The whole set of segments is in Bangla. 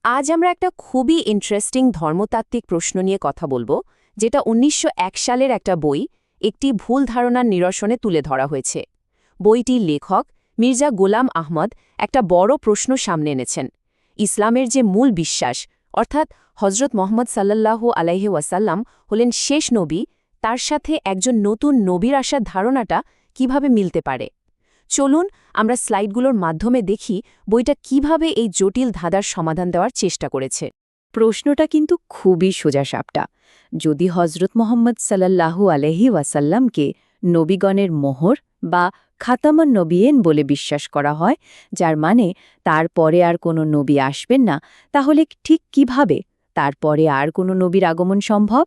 আজ আমরা একটা খুবই ইন্টারেস্টিং ধর্মতাত্ত্বিক প্রশ্ন নিয়ে কথা বলবো, যেটা ১৯০১ সালের একটা বই একটি ভুল ধারণার নিরসনে তুলে ধরা হয়েছে। বইটির লেখক মির্জা গোলাম আহমদ একটা বড় প্রশ্ন সামনে এনেছেন। ইসলামের যে মূল বিশ্বাস, অর্থাৎ হজরত মোহাম্মদ সাল্লাল্লাহু আলাইহি ওয়াসাল্লাম হলেন শেষ নবী, তার সাথে একজন নতুন নবীর আসার ধারণাটা কিভাবে মিলতে পারে। চলুন আমরা স্লাইডগুলোর মাধ্যমে দেখি বইটা কিভাবে এই জটিল ধাঁধার সমাধান দেওয়ার চেষ্টা করেছে। প্রশ্নটা কিন্তু খুবই সোজাসাপটা। যদি হজরত মোহাম্মদ সাল্লাল্লাহু আলাইহি ওয়াসাল্লামকে নবীগণের মোহর বা খাতামান নবিয়েন বলে বিশ্বাস করা হয়, যার মানে তারপরে আর কোনো নবী আসবেন না, তাহলে ঠিক কিভাবে তারপরে আর কোনো নবীর আগমন সম্ভব?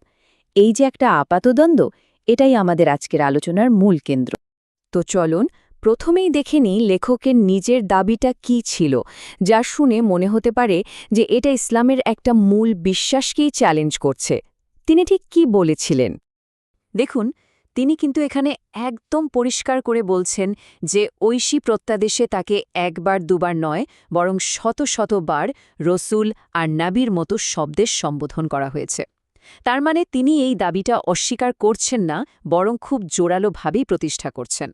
এই যে একটা আপাতদ্বন্দ্ব, এটাই আমাদের আজকের আলোচনার মূল কেন্দ্র। তো চলুন প্রথমেই দেখে নিই লেখকের নিজের দাবিটা কি ছিল, যা শুনে মনে হতে পারে যে এটা ইসলামের একটা মূল বিশ্বাসকেই চ্যালেঞ্জ করছে। তিনি ঠিক কি বলেছিলেন দেখুন। তিনি কিন্তু এখানে একদম পরিষ্কার করে বলছেন যে ঐশী প্রত্যাদেশে তাকে একবার দুবার নয়, বরং শত শতবার রসুল আর নাবির মতো শব্দের সম্বোধন করা হয়েছে। তার মানে তিনি এই দাবিটা অস্বীকার করছেন না, বরং খুব জোরালোভাবেই প্রতিষ্ঠা করছেন।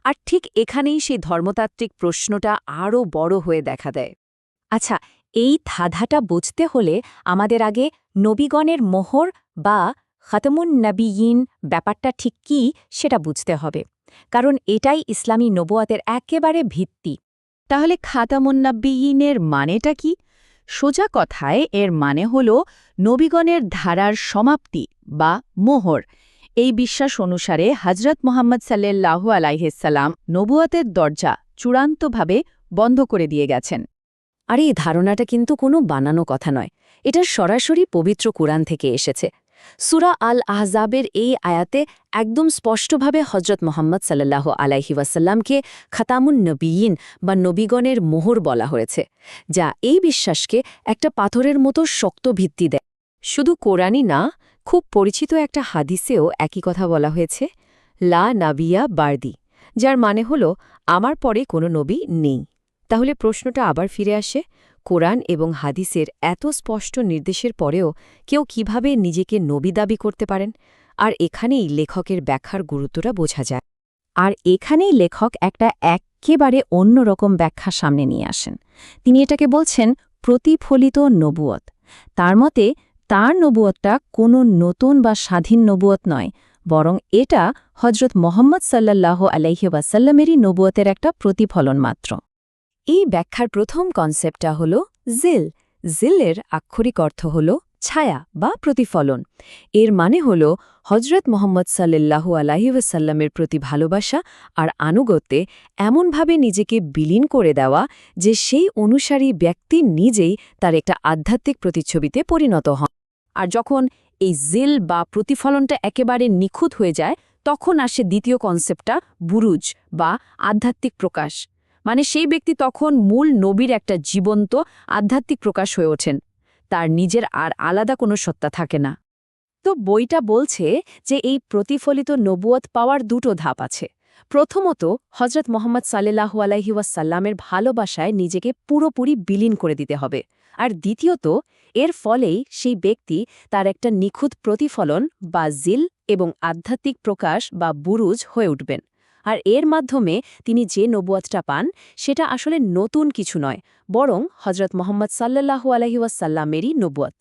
আর ঠিক এখানেই সেই ধর্মতাত্ত্বিক প্রশ্নটা আরও বড় হয়ে দেখা দেয়। আচ্ছা, এই ধাঁধাটা বুঝতে হলে আমাদের আগে নবীগণের মোহর বা খাতামুন নবিয়িন ব্যাপারটা ঠিক কী সেটা বুঝতে হবে, কারণ এটাই ইসলামী নবুয়াতের একেবারে ভিত্তি। তাহলে খাতামুন্নাব্বিয়িনের মানেটা কি? সোজা কথায় এর মানে হল নবীগণের ধারার সমাপ্তি বা মোহর। এই বিশ্বাস অনুসারে হজরত মোহাম্মদ সাল্লাল্লাহু আলাইহিসসালাম নবুয়াতের দরজা চূড়ান্তভাবে বন্ধ করে দিয়ে গেছেন। আর এই ধারণাটা কিন্তু কোনো বানানো কথা নয়, এটা সরাসরি পবিত্র কুরআন থেকে এসেছে। সূরা আল আহজাবের এই আয়াতে একদম স্পষ্টভাবে হজরত মোহাম্মদ সাল্লাল্লাহু আলাইহি ওয়াসাল্লামকে খাতামুন নবিয়িন বা নবীগণের মোহর বলা হয়েছে, যা এই বিশ্বাসকে একটা পাথরের মতো শক্ত ভিত্তি দেয়। শুধু কোরআনই না, খুব পরিচিত একটা হাদিসেও একই কথা বলা হয়েছে, লা নাবিয়া বারদি, যার মানে হল আমার পরে কোনো নবী নেই। তাহলে প্রশ্নটা আবার ফিরে আসে, কোরআন এবং হাদিসের এত স্পষ্ট নির্দেশের পরেও কেউ কিভাবে নিজেকে নবী দাবি করতে পারেন? আর এখানেই লেখকের ব্যাখ্যার গুরুত্বটা বোঝা যায়। আর এখানেই লেখক একটা একেবারে অন্যরকম ব্যাখ্যা সামনে নিয়ে আসেন। তিনি এটাকে বলছেন প্রতিফলিত নবুয়ত। তার মতে তার নবুয়তটা কোনো নতুন বা স্বাধীন নবুয়ত নয়, বরং এটা হজরত মোহাম্মদ সাল্লাল্লাহু আলাইহি ওয়াসাল্লামেরই নবুয়তের একটা প্রতিফলন মাত্র। এই ব্যাখ্যার প্রথম কনসেপ্টটা হল জিল। জিলের আক্ষরিক অর্থ হল ছায়া বা প্রতিফলন। এর মানে হল হজরত মোহাম্মদ সাল্লাল্লাহু আলাইহি ওয়াসাল্লামের প্রতি ভালোবাসা আর আনুগত্যে এমনভাবে নিজেকে বিলীন করে দেওয়া যে সেই অনুসারী ব্যক্তি নিজেই তার একটা আধ্যাত্মিক প্রতিচ্ছবিতে পরিণত হন। আর যখন এই জিল বা প্রতিফলনটা একেবারে নিখুঁত হয়ে যায়, তখন আসে দ্বিতীয় কনসেপ্টটা বুরুজ বা আধ্যাত্মিক প্রকাশ। মানে সেই ব্যক্তি তখন মূল নবীর একটা জীবন্ত আধ্যাত্মিক প্রকাশ হয়ে ওঠেন, তার নিজের আর আলাদা কোনো সত্তা থাকে না। তো বইটা বলছে যে এই প্রতিফলিত নবুয়ত পাওয়ার দুটো ধাপ আছে। প্রথমত, হজরত মোহাম্মদ সাল্লাল্লাহু আলাইহি ওয়াসাল্লামের ভালোবাসায় নিজেকে পুরোপুরি বিলীন করে দিতে হবে। আর দ্বিতীয়ত, এর ফলেই সেই ব্যক্তি তার একটা নিখুঁত প্রতিফলন বা জিল এবং আধ্যাত্মিক প্রকাশ বা বুরুজ হয়ে উঠবেন। আর এর মাধ্যমে তিনি যে নবুয়তটা পান সেটা আসলে নতুন কিছু নয়, বরং হজরত মোহাম্মদ সাল্লাল্লাহু আলাইহি ওয়াসাল্লামেরই নবুয়ত।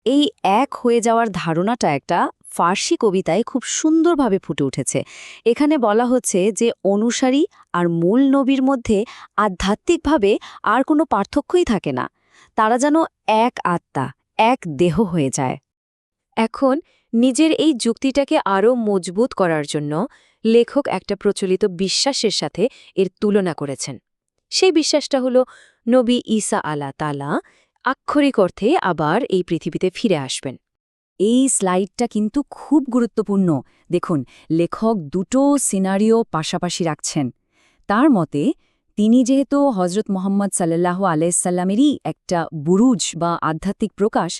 এই এক হয়ে যাওয়ার ধারণাটা একটা ফার্সি কবিতায় খুব সুন্দরভাবে ফুটে উঠেছে। এখানে বলা হচ্ছে যে অনুসারী আর মূল নবীর মধ্যে আধ্যাত্মিকভাবে আর কোনো পার্থক্যই থাকে না, তারা যেন এক আত্মা, এক দেহ হয়ে যায়। এখন নিজের এই যুক্তিটাকে আরও মজবুত করার জন্য লেখক একটা প্রচলিত বিশ্বাসের সাথে এর তুলনা করেছেন। সেই বিশ্বাসটা হল নবী ঈসা আলাহ তাআলা আক্ষরিক অর্থে আবার এই পৃথিবীতে ফিরে আসবেন। এই স্লাইডটা কিন্তু খুব গুরুত্বপূর্ণ। দেখুন, লেখক দুটো সিনারিও পাশাপাশি রাখছেন। তার মতে তিনি যেহেতু হজরত মোহাম্মদ সাল্লাল্লাহু আলাইহিসসাল্লামেরই একটা বুরুজ বা আধ্যাত্মিক প্রকাশ,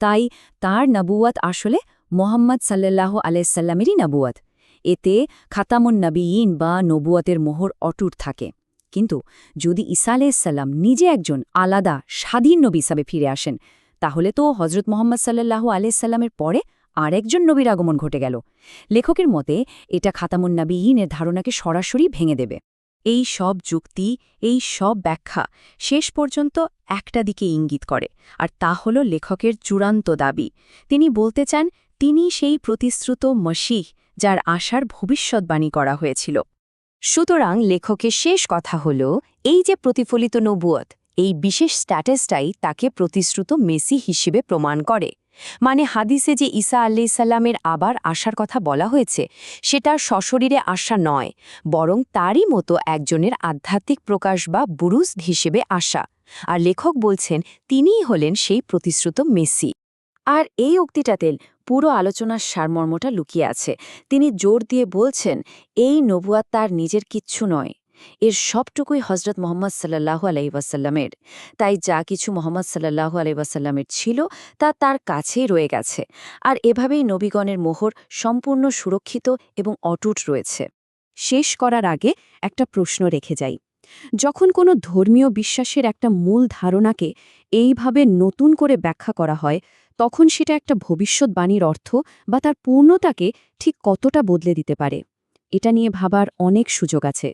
তাই তার নবুয়ত আসলে মোহাম্মদ সাল্লাল্লাহু আলাইহিসসাল্লামেরই নবুয়ত। এতে খাতামুন নবিয়িন বা নবুয়তের মোহর অটুট থাকে। কিন্তু যদি ঈসা আলাইহিসসালাম নিজে একজন আলাদা স্বাধীন নবী হিসাবে ফিরে আসেন, তাহলে তো হজরত মুহাম্মদ সাল্লাল্লাহু আলাইহি সাল্লামের পরে আরেকজন নবীর আগমন ঘটে গেল। লেখকের মতে এটা খাতামুন নবিয়্যিনের ধারণাকে সরাসরি ভেঙে দেবে। এই সব যুক্তি, এই সব ব্যাখ্যা শেষ পর্যন্ত একটা দিকে ইঙ্গিত করে, আর তা হল লেখকের চূড়ান্ত দাবি। তিনি বলতে চান তিনি সেই প্রতিশ্রুত মসীহ যার আশার ভবিষ্যদ্বাণী করা হয়েছিল। সুতরাং লেখকের শেষ কথা হল, এই যে প্রতিফলিত নবুয়ত, এই বিশেষ স্ট্যাটাসটাই তাকে প্রতিশ্রুত মেসি হিসেবে প্রমাণ করে। মানে হাদিসে যে ঈসা আলাইহিসসালামের আবার আসার কথা বলা হয়েছে, সেটা সশরীরে আসা নয়, বরং তারই মতো একজনের আধ্যাত্মিক প্রকাশ বা বুরুজ হিসেবে আসা। আর লেখক বলছেন তিনিই হলেন সেই প্রতিশ্রুত মেসি। আর এই উক্তিটাতে পুরো আলোচনার সারমর্মটা লুকিয়ে আছে। তিনি জোর দিয়ে বলছেন এই নবুয়াত তার নিজের কিচ্ছু নয়, এর সবটুকুই হজরত মুহাম্মদ সাল্লাল্লাহু আলাইহি ওয়াসাল্লামের। তাই যা কিছু মুহাম্মদ সাল্লাল্লাহু আলাইহি ওয়াসাল্লামের ছিল তা তার কাছেই রয়ে গেছে, আর এভাবেই নবীগণের মোহর সম্পূর্ণ সুরক্ষিত এবং অটুট রয়েছে। শেষ করার আগে একটা প্রশ্ন রেখে যাই। যখন কোনো ধর্মীয় বিশ্বাসের একটা মূল ধারণাকে এইভাবে নতুন করে ব্যাখ্যা করা হয়, তখন সেটা একটা ভবিষ্যৎবাণীর অর্থ বা তার পূর্ণতাকে ঠিক কতটা বদলে দিতে পারে, এটা নিয়ে ভাবার অনেক সুযোগ আছে।